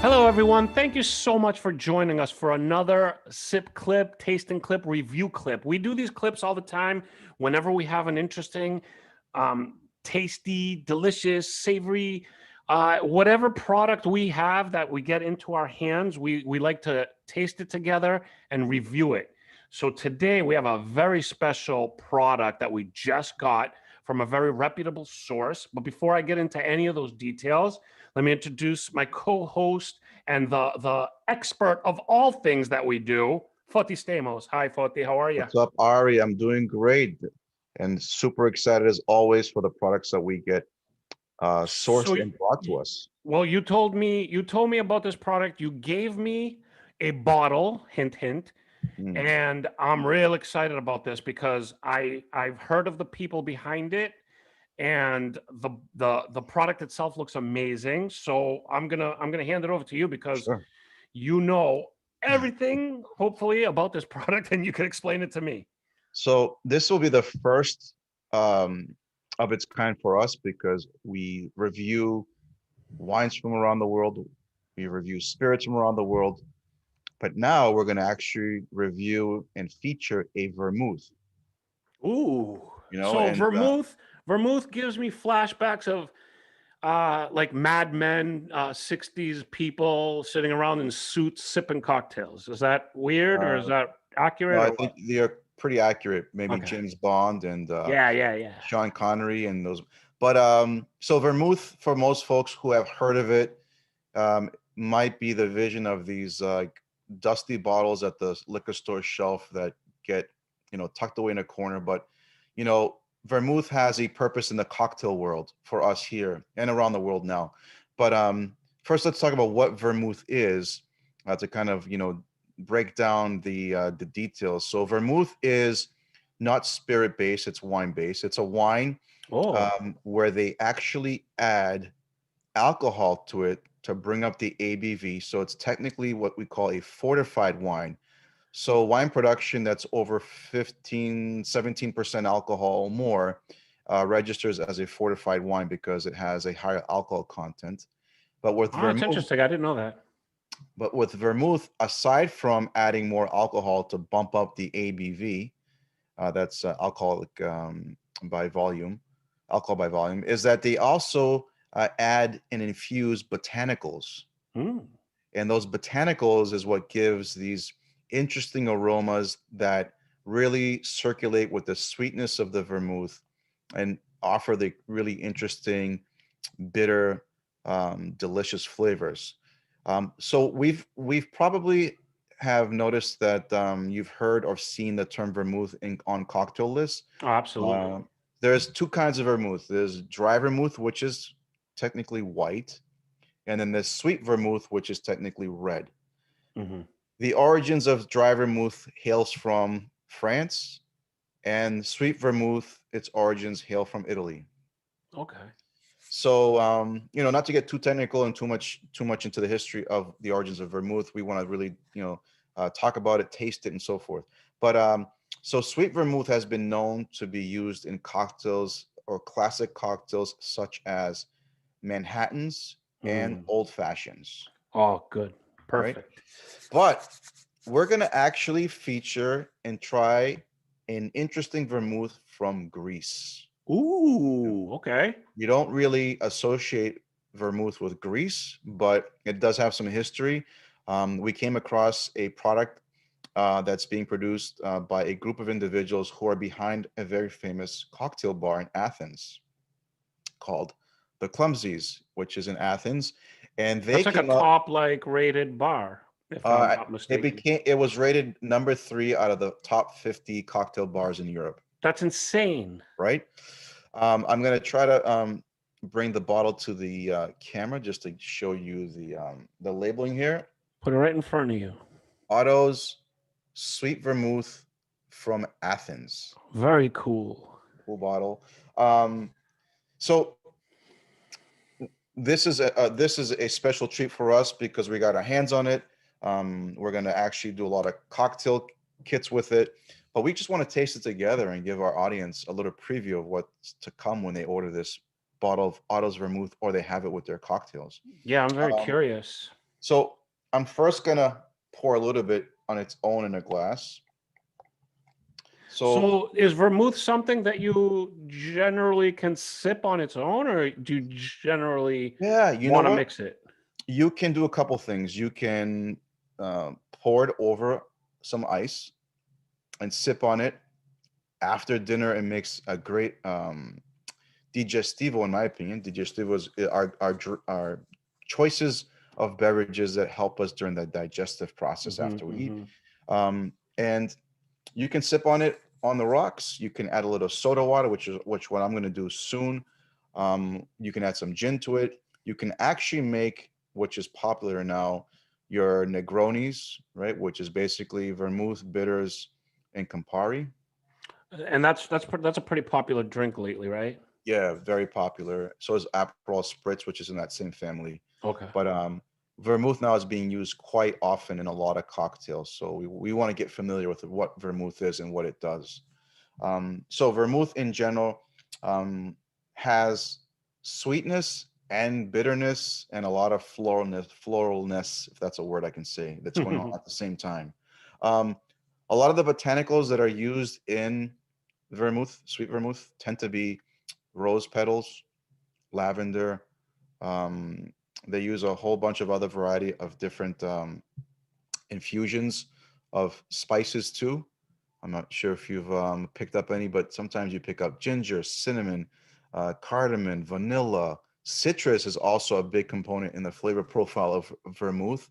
Hello, everyone. Thank you so much for joining us for another sip clip, tasting clip, review clip. We do these clips all the time whenever we have an interesting, tasty, delicious, savory, whatever product we have that we get into our hands, we like to taste it together and review it. So today we have a very special product that we just got from a very reputable source. But before I get into any of those details, let me introduce my co-host and the expert of all things that we do, Foti Stamos. Hi, Foti. How are you? What's up, Ari? I'm doing great and super excited as always for the products that we get So, sourced and brought to us. well, you told me about this product. You gave me a bottle, hint, hint, Mm. and I'm real excited about this because I've heard of the people behind it, and the product itself looks amazing. So I'm gonna hand it over to you because Sure. you know everything, hopefully, about this product, and you can explain it to me. So this will be the first of its kind for us because we review wines from around the world, we review spirits from around the world, but now we're going to actually review and feature a vermouth, Ooh. So and vermouth gives me flashbacks of like Mad Men, 60s people sitting around in suits sipping cocktails. Is that weird or is uh, that no, accurate I or think what? they're pretty accurate. Maybe Okay. James Bond and Yeah, yeah, yeah. Sean Connery and those. But so vermouth for most folks who have heard of it might be the vision of these dusty bottles at the liquor store shelf that get tucked away in a corner. But you know, vermouth has a purpose in the cocktail world for us here and around the world now. But first, let's talk about what vermouth is to kind of break down the details. So vermouth is not spirit based; it's wine based. It's a wine Oh, where they actually add alcohol to it to bring up the ABV. So it's technically what we call a fortified wine. So wine production that's over 15, 17% alcohol or more registers as a fortified wine because it has a higher alcohol content. But with oh, it's vermouth, interesting. I didn't know that. aside from adding more alcohol to bump up the ABV, that's alcoholic by volume, alcohol by volume, is that they also add and infuse botanicals. Hmm. And those botanicals is what gives these interesting aromas that really circulate with the sweetness of the vermouth and offer the really interesting, bitter, delicious flavors. So we've probably have noticed that you've heard or seen the term vermouth on cocktail lists. Oh, absolutely. Uh, there's two kinds of vermouth. There's dry vermouth, which is technically white, and then there's sweet vermouth, which is technically red. Hmm. The origins of dry vermouth hails from France, and sweet vermouth, its origins hail from Italy. Okay. So, not to get too technical and too much into the history of the origins of vermouth, we want to really, talk about it, taste it, and so forth. But so sweet vermouth has been known to be used in cocktails or classic cocktails such as Manhattans and Mm. old fashions, Oh, good. right? Perfect. But we're gonna actually feature and try an interesting vermouth from Greece. Ooh, okay. You don't really associate vermouth with Greece, but it does have some history. We came across a product that's being produced by a group of individuals who are behind a very famous cocktail bar in Athens called the Clumsies, which is in Athens, and they That's like a came up. top like rated bar, if I'm not mistaken. It was rated number 3 out of the top 50 cocktail bars in Europe, That's insane. right? I'm gonna try to bring the bottle to the camera just to show you the labeling here. Put it right in front of you. Otto's Sweet Vermouth from Athens. Very cool. Cool bottle. Um, so this is a special treat for us because we got our hands on it. We're gonna actually do a lot of cocktail kits with it, but we just want to taste it together and give our audience a little preview of what's to come when they order this bottle of Otto's Vermouth or they have it with their cocktails. Yeah, I'm very Um, curious. So I'm first gonna pour a little bit on its own in a glass. So So is vermouth something that you generally can sip on its own, or do you generally yeah, you know want to what? mix it? You can do a couple things. You can pour it over some ice and sip on it after dinner. It makes a great digestivo, in my opinion. Digestivos are choices of beverages that help us during the digestive process Hmm, after we eat. hmm. And you can sip on it on the rocks. You can add a little soda water, which what I'm going to do soon. You can add some gin to it. You can actually make, which is popular now, your Negronis, right? Which is basically vermouth, bitters, and Campari. And that's a pretty popular drink lately, right? Yeah, very popular. So is Aperol Spritz, which is in that same family. Okay. But vermouth now is being used quite often in a lot of cocktails. So we want to get familiar with what vermouth is and what it does. So vermouth in general has sweetness and bitterness and a lot of floralness, if that's a word I can say, that's going on at the same time. Um, a lot of the botanicals that are used in vermouth, sweet vermouth, tend to be rose petals, lavender. Um, they use a whole bunch of other variety of different infusions of spices too. I'm not sure if you've picked up any, but sometimes you pick up ginger, cinnamon, cardamom, vanilla. Citrus is also a big component in the flavor profile of vermouth.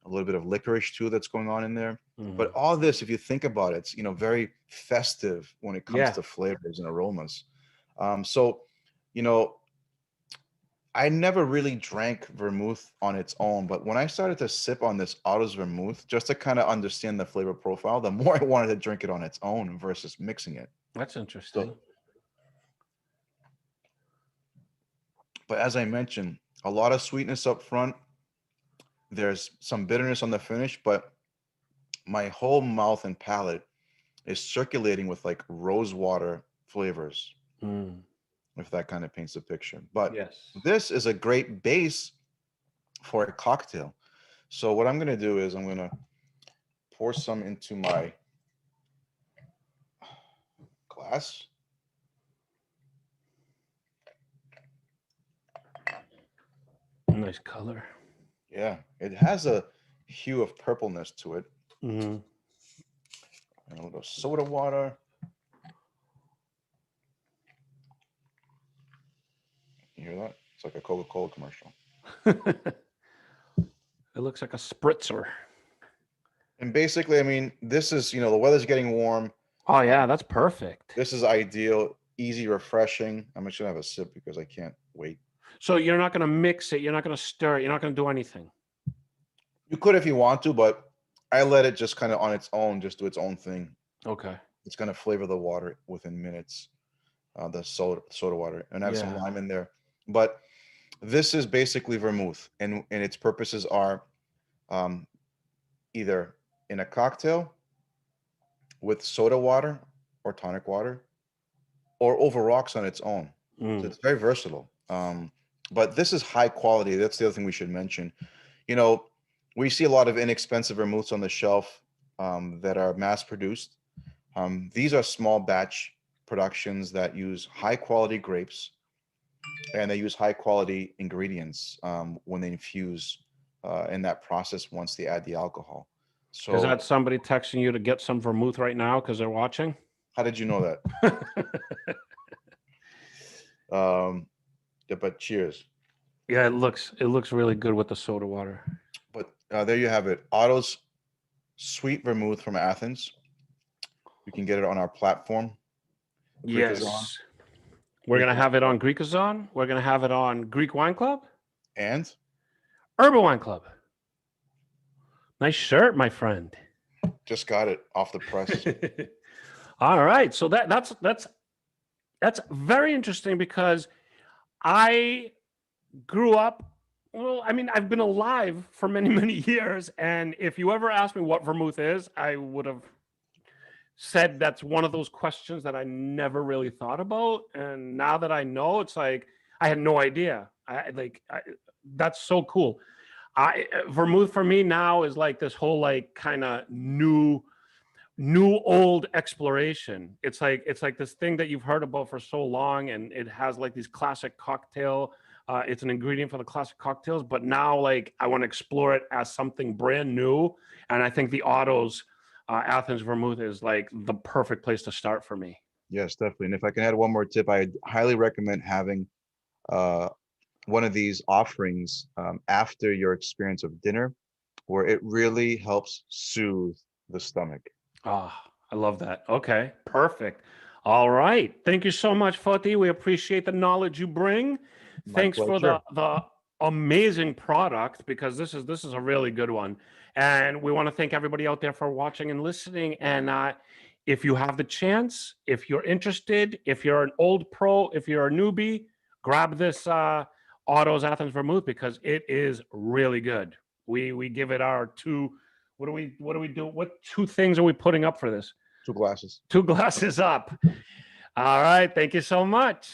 A little bit of licorice too that's going on in there. Mhm. But all this, if you think about it, it's very festive when it comes Yeah. to flavors and aromas. So, you know, I never really drank vermouth on its own, but when I started to sip on this Otto's vermouth, just to kind of understand the flavor profile, the more I wanted to drink it on its own versus mixing it. That's So, interesting. but as I mentioned, a lot of sweetness up front. There's some bitterness on the finish, but my whole mouth and palate is circulating with like rose water flavors, Mm. if that kind of paints a picture. But Yes. this is a great base for a cocktail. So what I'm going to do is I'm going to pour some into my glass. Nice color. Yeah, it has a hue of purpleness to it. Hmm. And a little soda water. You hear that? It's like a Coca-Cola commercial. It looks like a spritzer. And basically, I mean, this is, the weather's getting warm. Oh yeah, that's perfect. This is ideal, easy, refreshing. I'm just gonna have a sip because I can't wait. So you're not going to mix it. You're not going to stir it. You're not going to do anything. You could if you want to, but I let it just kind of on its own, just do its own thing. Okay. It's gonna flavor the water within minutes, the soda water, and add some Yeah. lime in there. But this is basically vermouth, and its purposes are um, either in a cocktail with soda water or tonic water, or over rocks on its own. So Mm. it's very versatile. But this is high quality. That's the other thing we should mention. You know, we see a lot of inexpensive vermouths on the shelf that are mass produced. These are small batch productions that use high quality grapes and they use high quality ingredients when they infuse in that process once they add the alcohol. Is So, that somebody texting you to get some vermouth right now because they're watching? how did you know that? Yeah, but cheers. Yeah, it looks really good with the soda water. But there you have it. Otto's sweet vermouth from Athens. You can get it on our platform, Greekazon, Yes. We're Greek gonna Wine have it Club, on Greekazon. We're gonna have it on Greek Wine Club, and Urban Wine Club. Nice shirt, my friend. just got it off the press. All right, so that's very interesting because I grew up. Well, I mean, I've been alive for many, many years, and if you ever asked me what vermouth is, I would have said that's one of those questions that I never really thought about. And now that I know, it's like I had no idea. That's so cool. Vermouth for me now is like this whole like kind of new old exploration. It's like this thing that you've heard about for so long, and it has like these classic cocktail. It's an ingredient for the classic cocktails, but now like I want to explore it as something brand new. And I think the Otto's Athens Vermouth is like the perfect place to start for me. Yes, definitely. And if I can add one more tip, I highly recommend having uh, one of these offerings after your experience of dinner, where it really helps soothe the stomach. Ah, I love that. Okay, perfect. All right. Thank you so much, Foti. We appreciate the knowledge you bring. My Thanks for pleasure. the amazing product, because this is a really good one. And we want to thank everybody out there for watching and listening. And if you have the chance, if you're interested, if you're an old pro, if you're a newbie, grab this Otto's Athens Vermouth, because it is really good. We give it our two. What do we do? What two things are we putting up for this? 2 glasses. 2 glasses up. All right. Thank you so much.